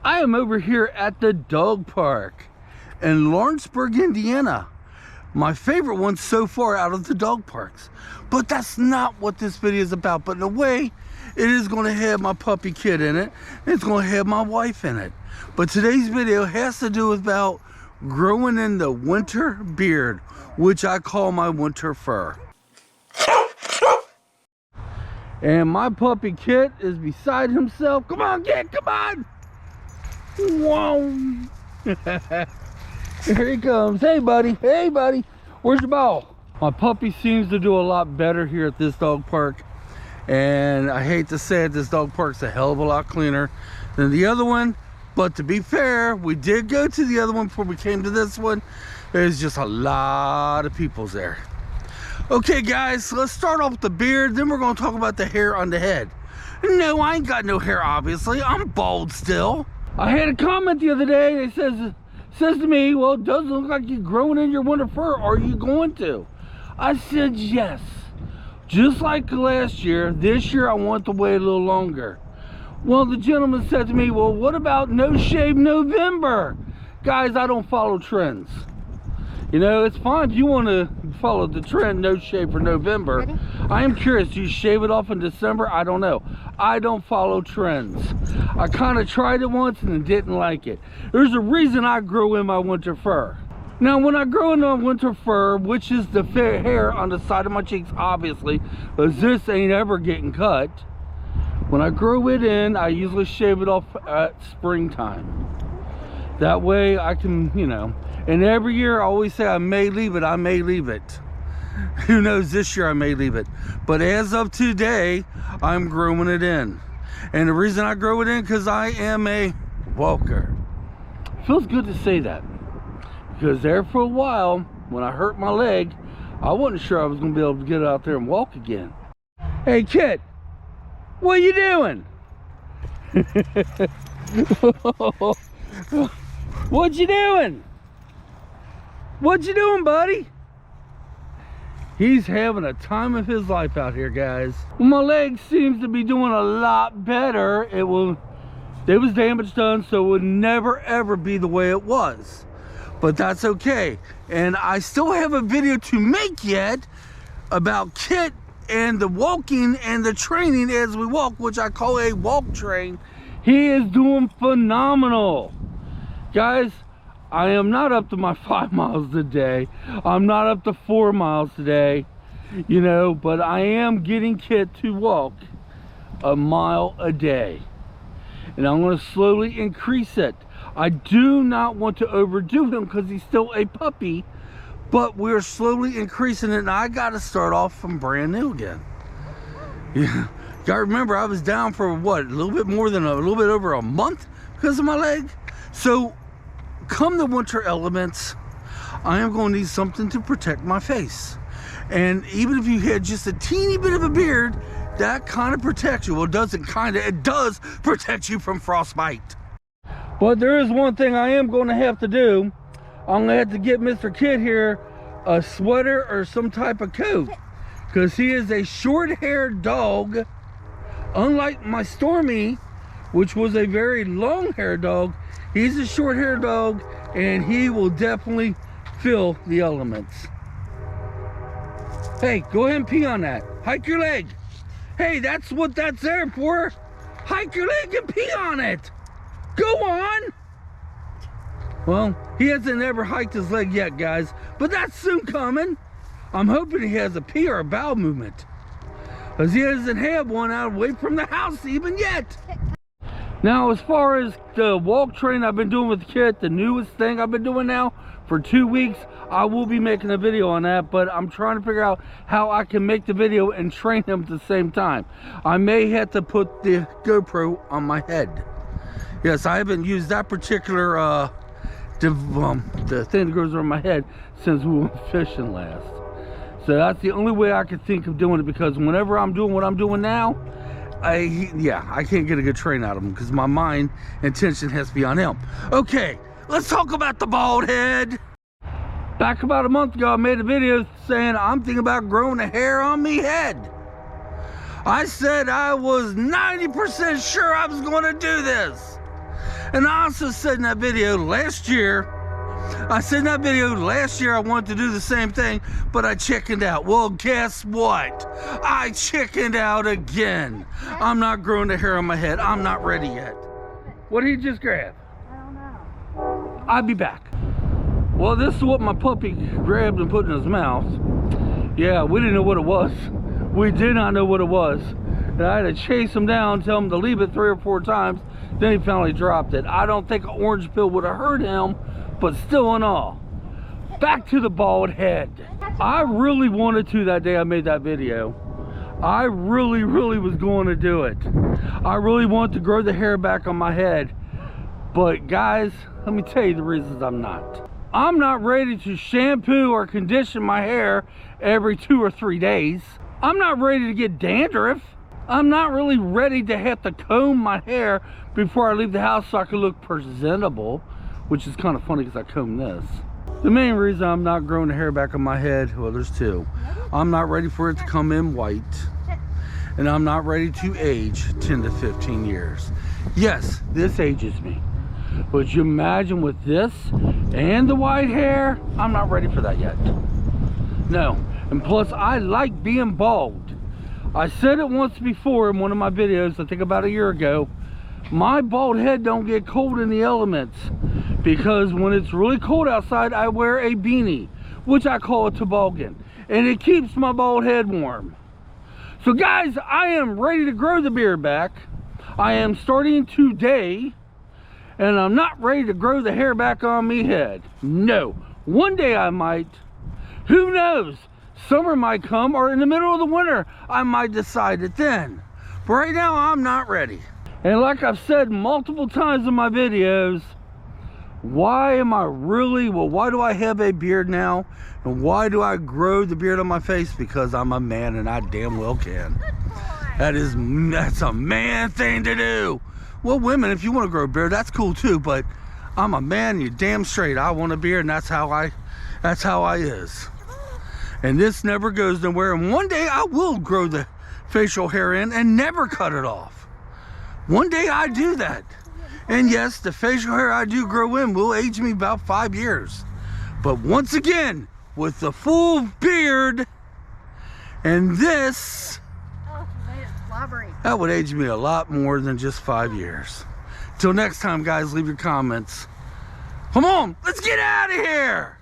I am over here at the dog park in Lawrenceburg, Indiana. My favorite one so far out of the dog parks. But that's not what this video is about. But in a way, it is going to have my puppy Kit in it. And it's going to have my wife in it. But today's video has to do about growing in the winter beard, which I call my winter fur. And my puppy Kit is beside himself. Come on, Kit, come on. Whoa. Here he comes. Hey, buddy. Hey, buddy. Where's your ball? My puppy seems to do a lot better here at this dog park. And I hate to say it, this dog park's a hell of a lot cleaner than the other one. But to be fair, we did go to the other one before we came to this one. There's just a lot of people there. Okay, guys, so let's start off with the beard. Then we're going to talk about the hair on the head. No, I ain't got no hair, obviously. I'm bald still. I had a comment the other day that says to me, well, it doesn't look like you're growing in your winter fur. Are you going to? I said yes. Just like last year, this year I want to wait a little longer. Well, the gentleman said to me, well, what about No Shave November? Guys, I don't follow trends. You know, it's fine if you want to follow the trend, no shave for November. Ready? I am curious, do you shave it off in December? I don't know. I don't follow trends. I kind of tried it once and didn't like it. There's a reason I grow in my winter fur. Now, when I grow in my winter fur, which is the hair on the side of my cheeks, obviously, because this ain't ever getting cut. When I grow it in, I usually shave it off at springtime. That way I can, you know, and every year I always say I may leave it, I may leave it. Who knows, this year I may leave it. But as of today, I'm growing it in. And the reason I grow it in, because I am a walker. Feels good to say that. Because there for a while, when I hurt my leg, I wasn't sure I was going to be able to get out there and walk again. Hey, Kit, what are you doing? What you doing? What you doing, buddy? He's having a time of his life out here, guys. Well, my leg seems to be doing a lot better. There was damage done, so it would never ever be the way it was. But that's okay. And I still have a video to make yet about Kit and the walking and the training as we walk, which I call a walk train. He is doing phenomenal. Guys, I am not up to my 5 miles a day. I'm not up to 4 miles today, you know, but I am getting Kit to walk a mile a day. And I'm going to slowly increase it. I do not want to overdo him because he's still a puppy, but we're slowly increasing it, and I got to start off from brand new again. Yeah, got to remember, I was down for what, a little bit over a month because of my leg. So come the winter elements, I am going to need something to protect my face. And even if you had just a teeny bit of a beard, that kind of protects you. Well, it doesn't kind of, it does protect you from frostbite. But there is one thing I am going to have to do. I'm going to have to get Mr. Kit here a sweater or some type of coat, because he is a short-haired dog. Unlike my Stormy, which was a very long-haired dog, he's a short-haired dog, and he will definitely feel the elements. Hey, go ahead and pee on that. Hike your leg. Hey, that's what that's there for. Hike your leg and pee on it. Go on. Well, he hasn't ever hiked his leg yet, guys, but that's soon coming. I'm hoping he has a pee or a bowel movement, because he hasn't had one out away from the house even yet. Now, as far as the walk train I've been doing with Kit, the newest thing I've been doing now for 2 weeks, I will be making a video on that, but I'm trying to figure out how I can make the video and train him at the same time. I may have to put the GoPro on my head. Yes, I haven't used that particular the thing that goes around my head since we went fishing last. So that's the only way I could think of doing it, because whenever I'm doing what I'm doing now, I can't get a good train out of him, because my mind and attention has to be on him. Okay, let's talk about the bald head. Back about a month ago, I made a video saying I'm thinking about growing a hair on me head. I said I was 90% sure I was going to do this. And I also said in that video last year, I wanted to do the same thing, but I chickened out. Well, guess what? I chickened out again. I'm not growing the hair on my head. I'm not ready yet. What did he just grab? I don't know. I'll be back. Well, this is what my puppy grabbed and put in his mouth. Yeah, we didn't know what it was. We did not know what it was. And I had to chase him down, tell him to leave it 3 or 4 times. Then he finally dropped it. I don't think an orange peel would have hurt him, but still in all. Back to the bald head. I really wanted to that day I made that video. I really was going to do it. I really wanted to grow the hair back on my head. But guys, let me tell you the reasons I'm not. I'm not ready to shampoo or condition my hair every 2 or 3 days. I'm not ready to get dandruff. I'm not really ready to have to comb my hair before I leave the house so I can look presentable, which is kind of funny because I comb this. The main reason I'm not growing the hair back on my head, well, there's 2. I'm not ready for it to come in white, and I'm not ready to age 10 to 15 years. Yes, this ages me. But you imagine with this and the white hair, I'm not ready for that yet. No, and plus I like being bald. I said it once before in one of my videos, I think about a year ago, my bald head don't get cold in the elements because when it's really cold outside, I wear a beanie, which I call a toboggan, and it keeps my bald head warm. So guys, I am ready to grow the beard back. I am starting today, and I'm not ready to grow the hair back on me head. No, one day I might. Who knows? Summer might come, or in the middle of the winter, I might decide it then. But right now, I'm not ready. And like I've said multiple times in my videos, why do I have a beard now? And why do I grow the beard on my face? Because I'm a man and I damn well can. That's a man thing to do. Well, women, if you want to grow a beard, that's cool too, but I'm a man, you're damn straight. I want a beard, and that's how I is. And this never goes nowhere. And one day I will grow the facial hair in and never cut it off. One day I do that. And yes, the facial hair I do grow in will age me about 5 years. But once again, with the full beard and this, oh, you made it slobbery. That would age me a lot more than just 5 years. Till next time, guys, leave your comments. Come on, let's get out of here.